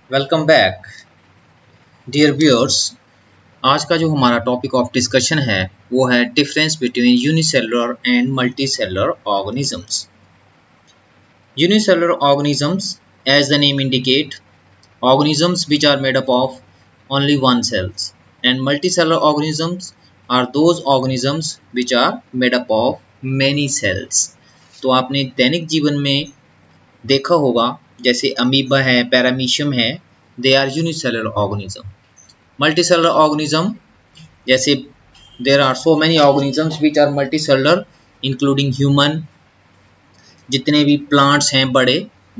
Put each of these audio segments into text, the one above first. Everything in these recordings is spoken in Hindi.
Welcome back dear viewers. आज का जो हमारा टॉपिक ऑफ डिस्कशन है वो है difference between unicellular and multicellular organisms. Unicellular organisms, as the name indicate, organisms which are made up of only one cells, and multicellular organisms are those organisms which are made up of many cells। तो आपने दैनिक जीवन में देखा होगा जैसे अमीबा है, पैरामीशियम है, they are unicellular organism. Multicellular organism जैसे there are so many organisms which are multicellular including human, जितने भी प्लांट्स हैं बड़े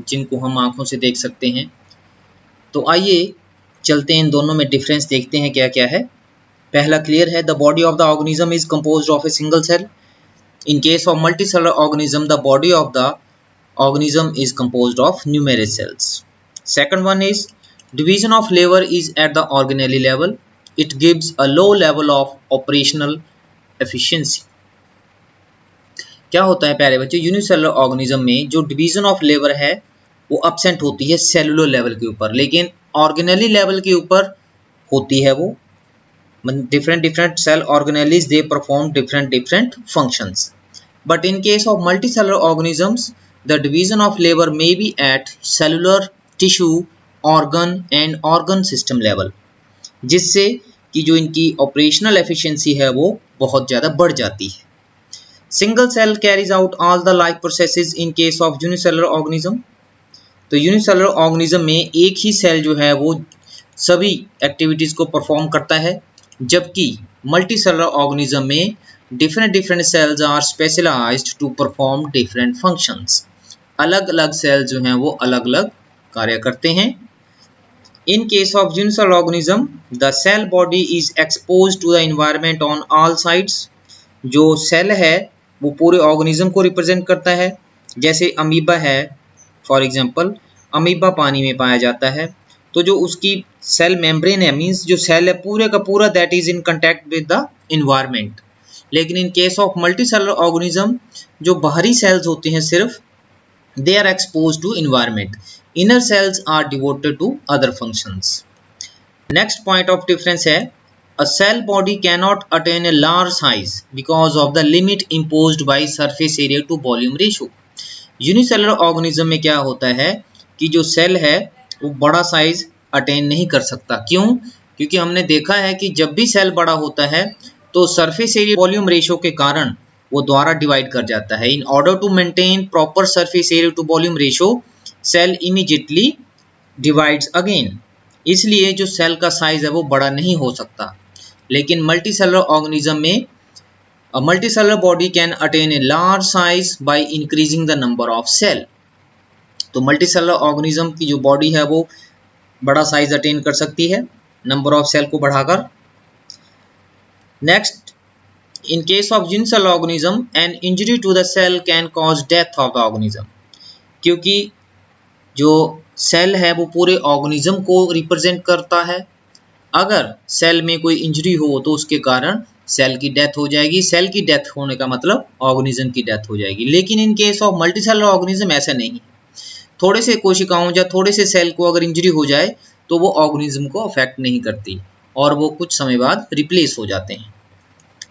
जिनको हम आंखों से देख सकते हैं। तो आइए चलते हैं इन दोनों में डिफरेंस देखते हैं क्या क्या है। पहला क्लियर है, the body of the organism is composed of a single cell. In case of multicellular organism the body of the organism is composed of numerous cells. Second one is division of labor is at the organelle level. It gives a low level of operational efficiency. क्या होता है प्यारे बच्चों, यूनिसेलुलर ऑर्गेनिज्म में जो डिवीजन ऑफ लेबर है वो अब्सेंट होती है सेलुलर लेवल के ऊपर, लेकिन ऑर्गेनेली लेवल के ऊपर होती है वो। different cell organelles they perform different functions, but in case of multicellular organisms the division of labor may be at cellular, tissue, organ and organ system level, जिससे कि जो इनकी ऑपरेशनल एफिशिएंसी है वो बहुत ज़्यादा बढ़ जाती है। Single cell carries out all the life processes in case of unicellular organism. तो यूनिसेलुलर ऑर्गेनिज्म में एक ही सेल जो है वो सभी एक्टिविटीज़ को परफॉर्म करता है, जबकि मल्टीसेलुलर ऑर्गेनिज्म में different cells are specialised to perform different functions. अलग अलग सेल्स जो हैं वो अलग अलग कार्य करते हैं। In case of unicellular organism the cell body is exposed to the environment on all sides. जो सेल है वो पूरे ऑर्गेनिज्म को रिप्रेजेंट करता है। जैसे अमीबा है, फॉर एग्जांपल अमीबा पानी में पाया जाता है, तो जो उसकी सेल मेम्ब्रेन है, मींस जो सेल है पूरे का पूरा that is in contact with the environment. लेकिन in case of multicellular organism जो बाहरी सेल्स होते हैं सिर्फ they are exposed to environment, inner cells are devoted to other functions. Next point of difference है, a cell body cannot attain a large size because of the limit imposed by surface area to volume ratio। Unicellular organism में क्या होता है कि जो सेल है वो बड़ा साइज अटेन नहीं कर सकता। क्यों? क्योंकि हमने देखा है कि जब भी सेल बड़ा होता है तो सरफेस एरिया वॉल्यूम रेशियो के कारण वो द्वारा डिवाइड कर जाता है। In order to maintain proper surface area to volume ratio cell immediately divides again, इसलिए जो सेल का साइज है वो बड़ा नहीं हो सकता। लेकिन मल्टीसेलुलर ऑर्गेनिज्म में a multicellular body can attain a large size by increasing the number of cell। तो मल्टीसेलुलर ऑर्गेनिज्म की जो बॉडी है वो बड़ा साइज अटेन कर सकती है नंबर ऑफ सेल को बढ़ाकर। Next, in case of unicellular organism an injury to the cell can cause death of the organism. क्योंकि जो सेल है वो पूरे ऑर्गेनिज्म को रिप्रेजेंट करता है। अगर सेल में कोई इंजरी हो तो उसके कारण सेल की डेथ हो जाएगी। सेल की डेथ होने का मतलब ऑर्गेनिज्म की डेथ हो जाएगी। लेकिन in case of multicellular organism ऐसा नहीं है। थोड़े से कोशिकाओं या थोड़े से सेल को अगर इंजरी हो जाए तो वो ऑर्गेनिज्म को अफेक्ट नहीं करती और वो कुछ समय बाद रिप्लेस हो जाते हैं।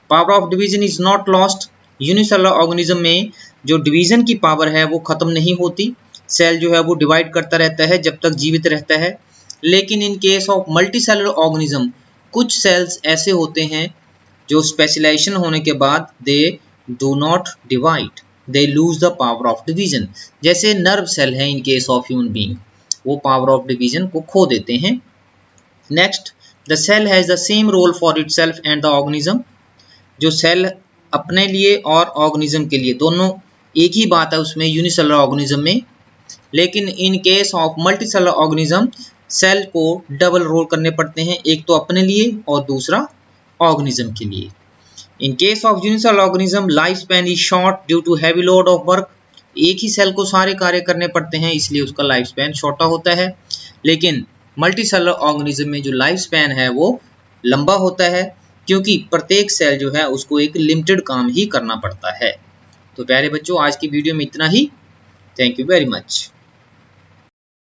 Power of division is not lost. Unicellular organism में जो डिवीजन की पावर है वो खत्म नहीं होती। सेल जो है वो डिवाइड करता रहता है जब तक जीवित रहता है। लेकिन in case of multicellular organism कुछ सेल्स ऐसे होते हैं जो स्पेशलाइजेशन होने के बाद they do not divide, they lose the power of division. जैसे नर्व सेल है in case of human being, वो पावर ऑफ डिवीजन को खो देते हैं। Next, the cell has the same role for itself and the organism. जो सेल अपने लिए और ऑर्गेनिज्म के लिए दोनों एक ही बात है उसमें यूनिसेलुलर ऑर्गेनिज्म में। लेकिन in case of multicellular organism cell को डबल रोल करने पड़ते हैं, एक तो अपने लिए और दूसरा ऑर्गेनिज्म के लिए। In case of unicellular organism life span is short due to heavy load of work. एक ही सेल को सारे कार्य करने पड़ते हैं इसलिए उसका लाइफ स्पैन छोटा होता है। लेकिन मल्टीसेलुलर ऑर्गेनिज्म में जो लाइफ स्पैन है वो लंबा होता है, क्योंकि प्रत्येक सेल जो है उसको एक लिमिटेड काम ही करना पड़ता है। तो प्यारे बच्चों, आज की वीडियो में इतना ही। Thank you very much.